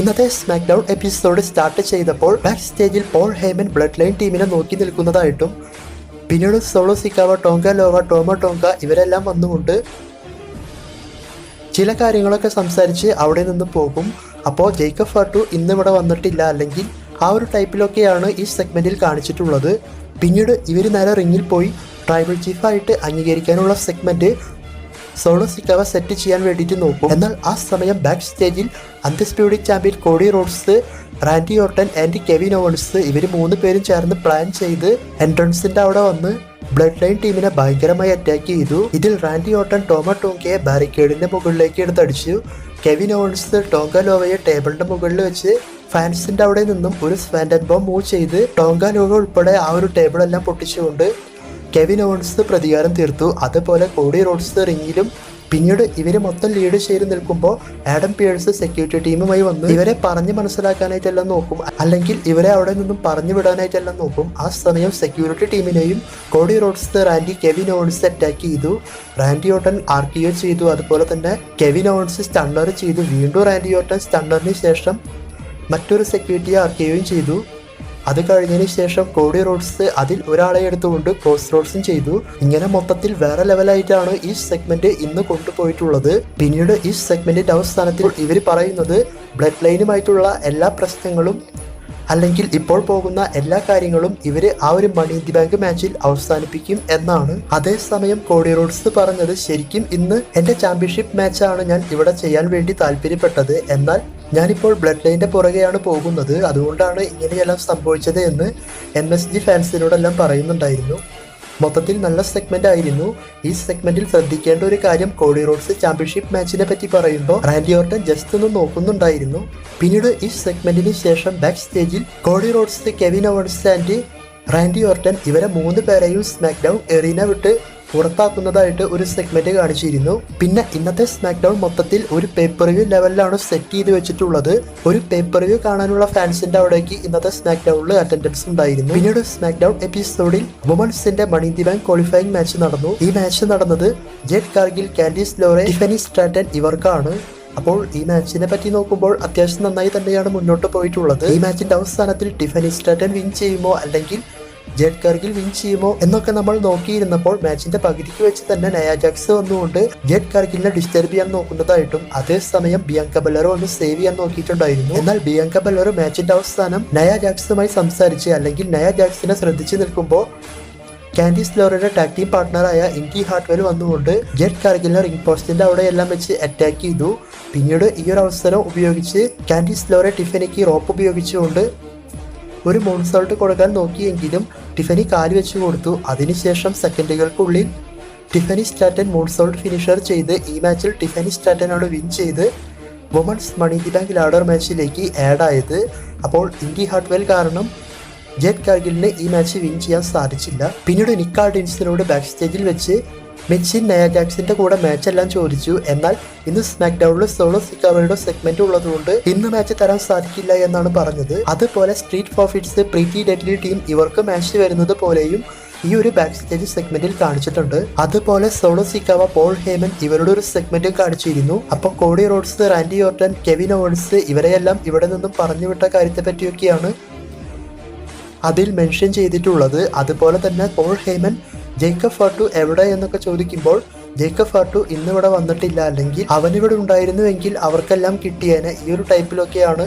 ഇന്നത്തെ smack down episode start ചെയ്തപ്പോൾ back സ്റ്റേജിൽ പോൾ ഹേമൻ ബ്ലഡ് ലൈൻ ടീമിനെ നോക്കി നിൽക്കുന്നതായിട്ടും പിന്നീട് സോളോ സിക്കാവ, ടോങ്ക ലോവ, ടോമോ ടോങ്ക ഇവരെല്ലാം വന്നുകൊണ്ട് ചില കാര്യങ്ങളൊക്കെ സംസാരിച്ച് അവിടെ നിന്ന് പോകും. അപ്പോൾ ജേക്കബ് ഫാട്ടു ഇന്നിവിടെ വന്നിട്ടില്ല, അല്ലെങ്കിൽ ആ ഒരു ടൈപ്പിലൊക്കെയാണ് ഈ സെഗ്മെന്റിൽ കാണിച്ചിട്ടുള്ളത്. പിന്നീട് ഇവർ നേരെ റിങ്ങിൽ പോയി ട്രൈബൽ ചീഫായിട്ട് അംഗീകരിക്കാനുള്ള സെഗ്മെന്റ് സോളോ സിക്കാവ സെറ്റ് ചെയ്യാൻ വേണ്ടിയിട്ട് നോക്കും. എന്നാൽ ആ സമയം ബാക്ക് സ്റ്റേജിൽ undisputed champion Cody Rhodes, Randy Orton and Kevin Owens ഇവർ 3 പേരും ചേർന്ന് പ്ലാൻ ചെയ്ത് എൻട്രൻസിന്റെ അവിടെ വന്ന് ബ്ലഡ് ലൈൻ ടീമിനെ ഭയങ്കരമായി അറ്റാക്ക് ചെയ്തു. ഇതിൽ റാൻഡി ഓർട്ടൻ ടോമോ ടോങ്കയെ ബാരിക്കേഡിന്റെ മുകളിലേക്ക് എടുത്തടിച്ചു. കെവിൻ ഓവൻസ് ടോങ്ക ലോവയെ ടേബിളിന്റെ മുകളിൽ വെച്ച് ഫാൻസിന്റെ അവിടെ നിന്നും ഒരു സ്വാൻഡൻ ബോംബ് മൂവ് ചെയ്ത് ടോങ്ക ലോവ ഉൾപ്പെടെ ആ ഒരു ടേബിളെല്ലാം പൊട്ടിച്ചുകൊണ്ട് കെവിൻ ഓവൻസ് പ്രതികാരം തീർത്തു. അതുപോലെ കോഡി റോഡ്സ് റിങ്ങിലും. പിന്നീട് ഇവര് മൊത്തം ലീഡ് ചെയ്ത് നിൽക്കുമ്പോൾ ആഡം പിയേഴ്സ് സെക്യൂരിറ്റി ടീമുമായി വന്ന് ഇവരെ പറഞ്ഞു മനസ്സിലാക്കാനായിട്ടെല്ലാം നോക്കും, അല്ലെങ്കിൽ ഇവരെ അവിടെ നിന്നും പറഞ്ഞു വിടാനായിട്ടെല്ലാം നോക്കും. ആ സമയം സെക്യൂരിറ്റി ടീമിനെയും Cody Rhodes, Randy, Kevin Owens attack ചെയ്തു. റാൻഡി ഓർട്ടൻ RKO ചെയ്തു. അതുപോലെ തന്നെ കെവിൻ ഓവൻസ് സ്റ്റണ്ണർ ചെയ്തു. വീണ്ടും റാൻഡി ഓർട്ടൻ സ്റ്റണ്ണറിന് ശേഷം മറ്റൊരു സെക്യൂരിറ്റിയെ RKOയും ചെയ്തു. അത് കഴിഞ്ഞതിന് ശേഷം കോഡി റോഡ്സ് അതിൽ ഒരാളെ എടുത്തുകൊണ്ട് ക്രോസ് റോഡ്സും ചെയ്തു. ഇങ്ങനെ മൊത്തത്തിൽ വേറെ ലെവലായിട്ടാണ് ഈ സെഗ്മെന്റ് ഇന്ന് കൊണ്ടുപോയിട്ടുള്ളത്. പിന്നീട് ഈ സെഗ്മെന്റിന്റെ അവസാനത്തിൽ ഇവർ പറയുന്നത് ബ്ലഡ് ലൈനുമായിട്ടുള്ള എല്ലാ പ്രശ്നങ്ങളും, അല്ലെങ്കിൽ ഇപ്പോൾ പോകുന്ന എല്ലാ കാര്യങ്ങളും ഇവര് ആ ഒരു മണി ഇൻ ദി ബാങ്ക് മാച്ചിൽ അവസാനിപ്പിക്കും എന്നാണ്. അതേസമയം കോഡി റോഡ്സ് പറഞ്ഞത്, ശരിക്കും ഇന്ന് എന്റെ ചാമ്പ്യൻഷിപ്പ് മാച്ചാണ് ഞാൻ ഇവിടെ ചെയ്യാൻ വേണ്ടി താല്പര്യപ്പെട്ടത്, എന്നാൽ ഞാനിപ്പോൾ ബ്ലഡ് ലൈൻ്റെ പുറകെയാണ് പോകുന്നത്, അതുകൊണ്ടാണ് ഇങ്ങനെയെല്ലാം സംഭവിച്ചത് എന്ന് MSG ഫാൻസിനോടെല്ലാം പറയുന്നുണ്ടായിരുന്നു. മൊത്തത്തിൽ നല്ല സെഗ്മെന്റ് ആയിരുന്നു. ഈ സെഗ്മെന്റിൽ ശ്രദ്ധിക്കേണ്ട ഒരു കാര്യം, കോഡി റോഡ്സ് ചാമ്പ്യൻഷിപ്പ് മാച്ചിനെ പറ്റി പറയുമ്പോൾ റാൻഡി ഓർട്ടൻ ജസ്റ്റ് ഒന്ന് നോക്കുന്നുണ്ടായിരുന്നു. പിന്നീട് ഈ സെഗ്മെന്റിന് ശേഷം ബാക്ക് സ്റ്റേജിൽ Cody Rhodes, Kevin Owens and Randy Orton ഇവരെ 3 പേരെയും സ്മാക്ക് ഡൗൺ എറീന വിട്ട് പുറത്താക്കുന്നതായിട്ട് ഒരു സെഗ്മെന്റ് കാണിച്ചിരുന്നു. പിന്നെ ഇന്നത്തെ സ്മാക്ക് ഡൗൺ മൊത്തത്തിൽ ഒരു പേപ്പർ വ്യൂ ലെവലിലാണ് സെറ്റ് ചെയ്ത് വെച്ചിട്ടുള്ളത്. ഒരു പേപ്പർ വ്യൂ കാണാനുള്ള ഫാൻസിന്റെ അവിടേക്ക് ഇന്നത്തെ സ്മാക്ക് ഡൗണിൽ അറ്റൻഡൻസ് ഉണ്ടായിരുന്നു. പിന്നീട് സ്മാക്ക് ഡൗൺ എപ്പിസോഡിൽ വുമൻസിന്റെ money in the bank qualifying match നടന്നു. ഈ മാച്ച് നടന്നത് Jade Cargill, Candice LeRae, Tiffany Stratton ഇവർക്കാണ്. അപ്പോൾ ഈ മാച്ചിനെ പറ്റി നോക്കുമ്പോൾ അത്യാവശ്യം നന്നായി തന്നെയാണ് മുന്നോട്ട് പോയിട്ടുള്ളത്. ഈ മാച്ചിന്റെ അവസാനത്തിൽ ടിഫനി സ്ട്രാറ്റൻ വിൻ ചെയ്യുമോ അല്ലെങ്കിൽ ജെഡ് കാർഗിൽ വിൻ ചെയ്യുമോ എന്നൊക്കെ നമ്മൾ നോക്കിയിരുന്നപ്പോൾ മാച്ചിന്റെ പകുതിക്ക് വെച്ച് തന്നെ നയ ജാക്സ് വന്നുകൊണ്ട് ജെഡ് കാർഗിലിനെ ഡിസ്റ്റർബ് ചെയ്യാൻ നോക്കുന്നതായിട്ടും അതേസമയം ബിയാങ്ക ബെല്ലർ വന്ന് സേവ് ചെയ്യാൻ നോക്കിയിട്ടുണ്ടായിരുന്നു. എന്നാൽ ബിയാങ്ക ബെല്ലർ മാച്ചിന്റെ അവസാനം നയ ജാക്സുമായി സംസാരിച്ച്, അല്ലെങ്കിൽ നയ ജാക്സിനെ ശ്രദ്ധിച്ചു നിൽക്കുമ്പോൾ കാൻഡീസ് ലോറയുടെ ടാഗ് ടീം പാർട്ട്ണറായ ഇൻഡി ഹാർട്ട്വെൽ വന്നുകൊണ്ട് ജെഡ് കാർഗിലിനെ റിംഗ് പോസ്റ്റിന്റെ അവിടെ എല്ലാം വെച്ച് അറ്റാക്ക് ചെയ്തു. പിന്നീട് ഈ ഒരു അവസരം ഉപയോഗിച്ച് കാൻഡീസ് ലോറെ ടിഫനിക്ക് റോപ്പ് ഉപയോഗിച്ചുകൊണ്ട് ഒരു മോൺസോൾട്ട് കൊടുക്കാൻ നോക്കിയെങ്കിലും ടിഫനി കാല് വെച്ച് കൊടുത്തു. അതിനുശേഷം സെക്കൻഡുകൾക്കുള്ളിൽ ടിഫനി സ്ട്രാറ്റൻ മോൺസോൾട്ട് ഫിനിഷർ ചെയ്ത് ഈ മാച്ചിൽ ടിഫനി സ്ട്രാറ്റനോട് വിൻ ചെയ്ത് women's money in the bank ladder മാച്ചിലേക്ക് ആഡ് ആയത്. അപ്പോൾ ഇൻഡി ഹാർട്ട്വെൽ കാരണം ജെഡ് കാർഗിലിന് ഈ മാച്ച് വിൻ ചെയ്യാൻ സാധിച്ചില്ല. പിന്നീട് നിക്ക് ആർഡിൻസിനോട് ബാക്ക് സ്റ്റേജിൽ വെച്ച് മെച്ചിൻ നയ ജാക്സിന്റെ കൂടെ മാച്ച് എല്ലാം ചോദിച്ചു. എന്നാൽ ഇന്ന് സ്മാക്ക് ഡൗണിൽ സോളോ സിക്കാവയുടെ സെഗ്മെന്റ് ഉള്ളതുകൊണ്ട് ഇന്ന് മാച്ച് തരാൻ സാധിക്കില്ല എന്നാണ് പറഞ്ഞത്. അതുപോലെ Street Profits, Pretty Deadly team ഇവർക്ക് മാച്ച് വരുന്നത് പോലെയും ഈ ഒരു ബാക്ക് സ്റ്റേജ് സെഗ്മെന്റിൽ കാണിച്ചിട്ടുണ്ട്. അതുപോലെ സോളോ സിക്കാവ, പോൾ ഹേമൻ ഇവരുടെ ഒരു സെഗ്മെന്റ് കാണിച്ചിരുന്നു. അപ്പോൾ Cody Rhodes, Randy Orton, Kevin Owens ഇവരെയെല്ലാം ഇവിടെ നിന്നും പറഞ്ഞുവിട്ട കാര്യത്തെ പറ്റിയൊക്കെയാണ് അതിൽ മെൻഷൻ ചെയ്തിട്ടുള്ളത്. അതുപോലെ തന്നെ പോൾ ഹേമൻ ജേക്കബ് ഫാട്ടു എവിടെ എന്നൊക്കെ ചോദിക്കുമ്പോൾ ജേക്കബ് ഫാട്ടു ഇന്നിവിടെ വന്നിട്ടില്ല, അല്ലെങ്കിൽ അവനിവിടെ ഉണ്ടായിരുന്നുവെങ്കിൽ അവർക്കെല്ലാം കിട്ടിയേനെ, ഈ ഒരു ടൈപ്പിലൊക്കെയാണ്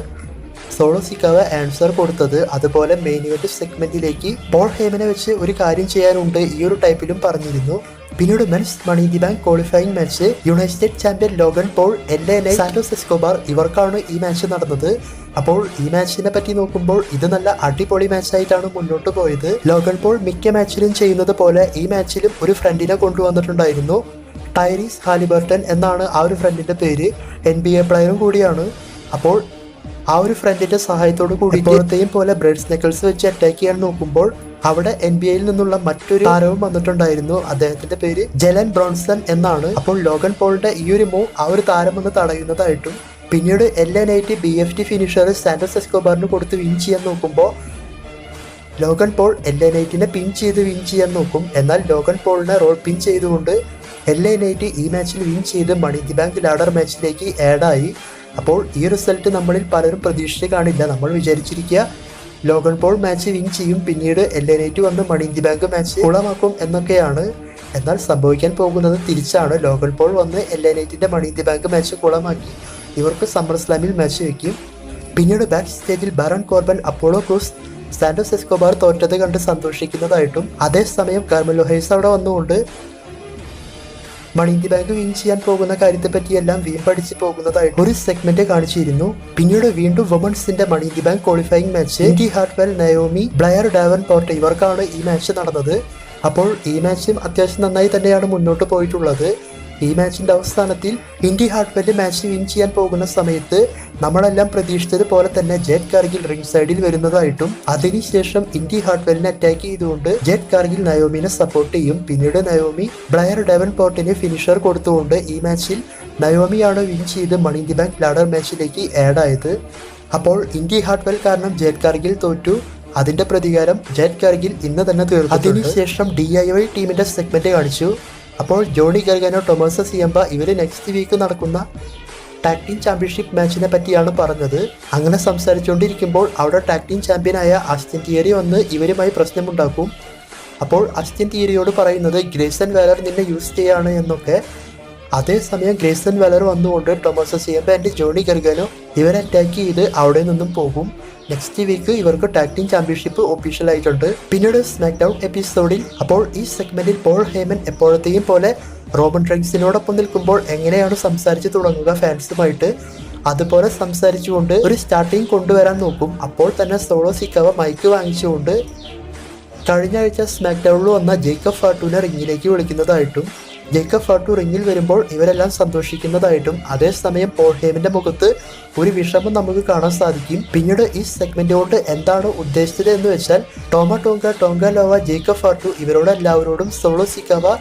സോളോ സിക്കാവ ആൻസർ കൊടുത്തത്. അതുപോലെ മെയിൻ ഇവന്റ് സെഗ്മെന്റിലേക്ക് പോൾ ഹേമനെ വെച്ച് ഒരു കാര്യം ചെയ്യാനുണ്ട്, ഈ ഒരു ടൈപ്പിലും പറഞ്ഞിരുന്നു. പിന്നീട് men's money in the bank qualifying match United champion Logan Paul, LA Santos Escobar ഇവർക്കാണ് ഈ മാച്ച് നടന്നത്. അപ്പോൾ ഈ മാച്ചിനെ പറ്റി നോക്കുമ്പോൾ ഇത് നല്ല അടിപൊളി മാച്ചായിട്ടാണ് മുന്നോട്ട് പോയത്. ലോഗൻ പോൾ മിക്ക മാച്ചിലും ചെയ്യുന്നത് പോലെ ഈ മാച്ചിലും ഒരു ഫ്രണ്ടിനെ കൊണ്ടുവന്നിട്ടുണ്ടായിരുന്നു. ടൈറീസ് ഹാലിബർട്ടൺ എന്നാണ് ആ ഒരു ഫ്രണ്ടിന്റെ പേര്. NBA പ്ലെയറും കൂടിയാണ്. അപ്പോൾ ആ ഒരു ഫ്രണ്ടിന്റെ സഹായത്തോട് കൂടി ഇപ്പോഴത്തെയും പോലെ ബ്രെഡ് സ്നെക്കിൾസ് വെച്ച് അറ്റാക്ക് ചെയ്യാൻ നോക്കുമ്പോൾ അവിടെ NBA നിന്നുള്ള മറ്റൊരു താരവും വന്നിട്ടുണ്ടായിരുന്നു. അദ്ദേഹത്തിന്റെ പേര് ജെലൻ ബ്രോൺസൺ എന്നാണ്. അപ്പോൾ ലോഗൻ പോളിന്റെ ഈ ഒരു മൂവ് ആ ഒരു താരം ഒന്ന് തടയുന്നതായിട്ടും പിന്നീട് LA Knight BFT finisher Santos എസ്കോബാറിന് കൊടുത്ത് വിൻ ചെയ്യാൻ നോക്കുമ്പോൾ ലോഗൻ പോൾ LA Knightനെ പിൻ ചെയ്ത് വിൻ ചെയ്യാൻ നോക്കും. എന്നാൽ ലോഗൻ പോളിനെ റോൾ പിൻ ചെയ്തുകൊണ്ട് LA Knight ഈ മാച്ചിൽ വിൻ ചെയ്ത് money in the bank ladder മാച്ചിലേക്ക് ആഡായി. അപ്പോൾ ഈ റിസൾട്ട് നമ്മളിൽ പലരും പ്രതീക്ഷിച്ച് കാണില്ല. നമ്മൾ വിചാരിച്ചിരിക്കുക ലോഗൻ പോൾ മാച്ച് വിൻ ചെയ്യും, പിന്നീട് LA Knight വന്ന് money in the bank match കുളമാക്കും എന്നൊക്കെയാണ്. എന്നാൽ സംഭവിക്കാൻ പോകുന്നത് തിരിച്ചാണ്. ലോഗൻ പോൾ വന്ന് LA Knightന്റെ money in the bank match കുളമാക്കി ഇവർക്ക് സമ്മർ സ്ലാമിൽ മാച്ച് വയ്ക്കും. പിന്നീട് ബാക്ക് സ്റ്റേജിൽ Baron Corbin, Apollo Crews, Santos Escobar തോറ്റത് കണ്ട് സന്തോഷിക്കുന്നതായിട്ടും അതേസമയം കാർമെലോ ഹൈസ് അവിടെ വന്നുകൊണ്ട് Money in the Bank win ചെയ്യാൻ പോകുന്ന കാര്യത്തെ പറ്റിയെല്ലാം വീമ്പടിച്ച് പോകുന്നതായിട്ട് ഒരു സെഗ്മെന്റ് കാണിച്ചിരുന്നു. പിന്നീട് വീണ്ടും വുമൺസിന്റെ money in the bank qualifying match Indi Hartwell, Naomi, Blair Davenport ഇവർക്കാണ് ഈ മാച്ച് നടന്നത്. അപ്പോൾ ഈ മാച്ചും അത്യാവശ്യം നന്നായി തന്നെയാണ് മുന്നോട്ട് പോയിട്ടുള്ളത്. ഈ മാച്ചിന്റെ അവസാനത്തിൽ ഇൻഡി ഹാർട്ട്വെല് മാച്ച് വിൻ ചെയ്യാൻ പോകുന്ന സമയത്ത് നമ്മളെല്ലാം പ്രതീക്ഷിച്ചതുപോലെ തന്നെ ജെറ്റ് കാർഗിൽ റിംഗ് സൈഡിൽ വരുന്നതായിട്ടും അതിനുശേഷം ഇൻഡി ഹാർട്ട്വെലിനെ അറ്റാക്ക് ചെയ്തുകൊണ്ട് ജെറ്റ് കാർഗിൽ നയോമിനെ സപ്പോർട്ട് ചെയ്യും. പിന്നീട് നയോമി ബ്ലെയർ ഡെവൻപോർട്ടിന് ഫിനിഷർ കൊടുത്തുകൊണ്ട് ഈ മാച്ചിൽ നയോമിയാണ് വിൻ ചെയ്ത് money in the bank ladder മാച്ചിലേക്ക് ആഡ് ആയത്. അപ്പോൾ ഇൻഡി ഹാർട്ട്വെൽ കാരണം ജെറ്റ് കാർഗിൽ തോറ്റു. അതിന്റെ പ്രതികാരം ജെറ്റ് കാർഗിൽ ഇന്ന് തന്നെ തീർന്നു. അതിനുശേഷം DIY ടീമിന്റെ സെഗ്മെന്റ് കാണിച്ചു. അപ്പോൾ ജോണി ഗർഗാനോ, ടൊമാസോ സിയമ്പ ഇവര് നെക്സ്റ്റ് വീക്ക് നടക്കുന്ന ടാഗ് ടീം ചാമ്പ്യൻഷിപ്പ് മാച്ചിനെ പറ്റിയാണ് പറഞ്ഞത്. അങ്ങനെ സംസാരിച്ചുകൊണ്ടിരിക്കുമ്പോൾ അവിടെ ടാഗ് ടീം ചാമ്പ്യനായ അസ്റ്റിൻ തിയറി വന്ന് ഇവരുമായി പ്രശ്നമുണ്ടാക്കും. അപ്പോൾ അസ്റ്റിൻ തിയറിയോട് പറയുന്നത് ഗ്രേസൺ വാലർ നിന്നെ യൂസ് ചെയ്യാണ് എന്നൊക്കെ. അതേസമയം ഗ്രേസൺ വാലർ വന്നുകൊണ്ട് ടൊമാസോ സിയമ്പ ആൻഡ് ജോണി ഗർഗാനോ ഇവരെ അറ്റാക്ക് ചെയ്ത് അവിടെ നിന്നും പോകും. നെക്സ്റ്റ് വീക്ക് ഇവർക്ക് ടാഗ് ടീം ചാമ്പ്യൻഷിപ്പ് ഒഫീഷ്യൽ ആയിട്ടുണ്ട്. പിന്നീട് സ്മാക്ക് ഡൗൺ എപ്പിസോഡിൽ അപ്പോൾ ഈ സെഗ്മെന്റിൽ പോൾ ഹേമൻ എപ്പോഴത്തെയും പോലെ റോമൻ റെയിൻസിനോടൊപ്പം നിൽക്കുമ്പോൾ എങ്ങനെയാണ് സംസാരിച്ച് തുടങ്ങുക ഫാൻസുമായിട്ട്, അതുപോലെ സംസാരിച്ചുകൊണ്ട് ഒരു സ്റ്റാർട്ടിങ് കൊണ്ടുവരാൻ നോക്കും. അപ്പോൾ തന്നെ സോളോ സിക്കാവ മൈക്ക് വാങ്ങിച്ചുകൊണ്ട് കഴിഞ്ഞ ആഴ്ച സ്മാക്ക് ഡൗണിൽ വന്ന ജേക്കബ് ഫാർട്ടൂനെ റിങ്ങിലേക്ക് വിളിക്കുന്നതായിട്ടും ജേക്കബ് ഫാർട്ടു റിങ്ങിൽ വരുമ്പോൾ ഇവരെല്ലാം സന്തോഷിക്കുന്നതായിട്ടും അതേസമയം പോൾ ഹേമന്റെ മുഖത്ത് ഒരു വിഷമം നമുക്ക് കാണാൻ സാധിക്കും. പിന്നീട് ഈ സെഗ്മെന്റ് കൊണ്ട് എന്താണ് ഉദ്ദേശിച്ചത് എന്ന് വെച്ചാൽ ടോങ്ക ലോവ, ജേക്കബ് ഫാർട്ടു ഇവരോട് എല്ലാവരോടും സോളോ സിക്കാവ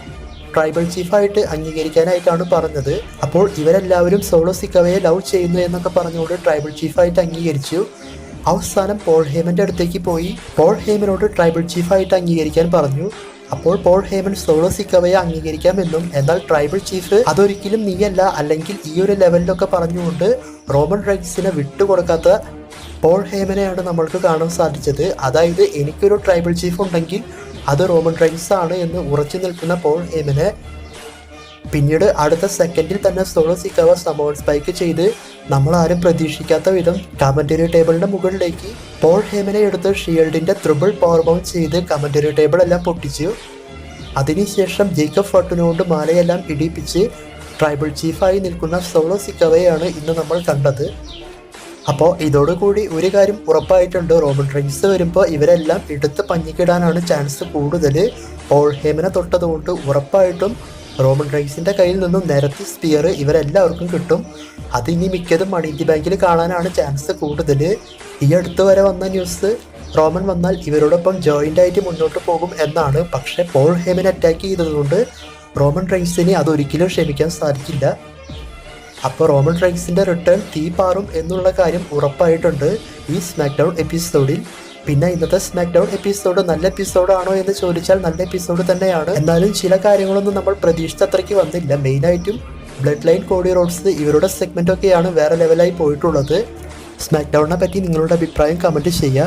ട്രൈബൽ ചീഫായിട്ട് അംഗീകരിക്കാനായിട്ടാണ് പറഞ്ഞത്. അപ്പോൾ ഇവരെല്ലാവരും സോളോ സിക്കാവയെ ലവ് ചെയ്യുന്നു എന്നൊക്കെ പറഞ്ഞുകൊണ്ട് ട്രൈബൽ ചീഫായിട്ട് അംഗീകരിച്ചു. അവസാനം പോൾ ഹേമന്റെ അടുത്തേക്ക് പോയി പോൾ ഹേമനോട് ട്രൈബൽ ചീഫായിട്ട് അംഗീകരിക്കാൻ പറഞ്ഞു. അപ്പോൾ പോൾ ഹേമൻ സോളോ സിക്കാവയെ അംഗീകരിക്കാമെന്നും എന്നാൽ ട്രൈബൽ ചീഫ് അതൊരിക്കലും നീയല്ല, അല്ലെങ്കിൽ ഈ ഒരു ലെവലിലൊക്കെ പറഞ്ഞുകൊണ്ട് റോമൻ റെയിൻസിനെ വിട്ടുകൊടുക്കാത്ത പോൾ ഹേമനെയാണ് നമ്മൾക്ക് കാണാൻ സാധിച്ചത്. അതായത് എനിക്കൊരു ട്രൈബൽ ചീഫ് ഉണ്ടെങ്കിൽ അത് റോമൻ റെയിൻസ് ആണ് എന്ന് ഉറച്ചു നിൽക്കുന്ന പോൾ ഹേമനെ പിന്നീട് അടുത്ത സെക്കൻഡിൽ തന്നെ സോളോ സിക്കാവ സമോൺ സ്പൈക്ക് ചെയ്ത് നമ്മളാരും പ്രതീക്ഷിക്കാത്ത വിധം കമന്ററി ടേബിളിന്റെ മുകളിലേക്ക് പോൾ ഹേമനെ എടുത്ത് ഷീൽഡിന്റെ ത്രിബിൾ പവർ ബൗണ്ട് ചെയ്ത് കമന്ററി ടേബിൾ എല്ലാം പൊട്ടിച്ചു. അതിനുശേഷം ജേക്കബ് ഫാർട്ടൂനോട് മാലയെല്ലാം ഇടിപ്പിച്ച് ട്രൈബൽ ചീഫായി നിൽക്കുന്ന സോളോ സിക്കാവയാണ് ഇന്ന് നമ്മൾ കണ്ടത്. അപ്പോൾ ഇതോടുകൂടി ഒരു കാര്യം ഉറപ്പായിട്ടുണ്ട്, റോമൻ റെയിൻസ് വരുമ്പോൾ ഇവരെല്ലാം എടുത്ത് പഞ്ഞിക്കിടാനാണ് ചാൻസ് കൂടുതൽ. പോൾ ഹേമനെ തൊട്ടതുകൊണ്ട് ഉറപ്പായിട്ടും റോമൻ റെയിൻസിന്റെ കയ്യിൽ നിന്നും നിരത്തി സ്പിയർ ഇവരെല്ലാവർക്കും കിട്ടും. അതിനി മിക്കതും മണി ഇൻ ദി ബാങ്കിൽ കാണാനാണ് ചാൻസ് കൂടുതൽ. ഈ അടുത്ത് വരെ വന്ന ന്യൂസ് റോമൻ വന്നാൽ ഇവരോടൊപ്പം ജോയിൻ്റ് ആയിട്ട് മുന്നോട്ട് പോകും എന്നാണ്. പക്ഷേ പോൾ ഹേമനെ അറ്റാക്ക് ചെയ്തതുകൊണ്ട് റോമൻ റെയിൻസിന് അതൊരിക്കലും ക്ഷമിക്കാൻ സാധിക്കില്ല. അപ്പോൾ റോമൻ റെയിൻസിന്റെ റിട്ടേൺ തീ പാറും എന്നുള്ള കാര്യം ഉറപ്പായിട്ടുണ്ട് ഈ സ്മാക്ക് ഡൗൺ എപ്പിസോഡിൽ. പിന്നെ ഇന്നത്തെ സ്മാക്ക് ഡൗൺ എപ്പിസോഡ് നല്ല എപ്പിസോഡാണോ എന്ന് ചോദിച്ചാൽ നല്ല എപ്പിസോഡ് തന്നെയാണ്. എന്നാലും ചില കാര്യങ്ങളൊന്നും നമ്മൾ പ്രതീക്ഷിച്ച അത്രയ്ക്ക് വന്നില്ല. മെയിനായിട്ടും ബ്ലഡ് ലൈൻ, കോഡി റോഡ്സ് ഇവരുടെ സെഗ്മെന്റ് ഒക്കെയാണ് വേറെ ലെവലായി പോയിട്ടുള്ളത്. സ്മാക്ക് ഡൗണിനെ പറ്റി നിങ്ങളുടെ അഭിപ്രായം കമന്റ് ചെയ്യുക.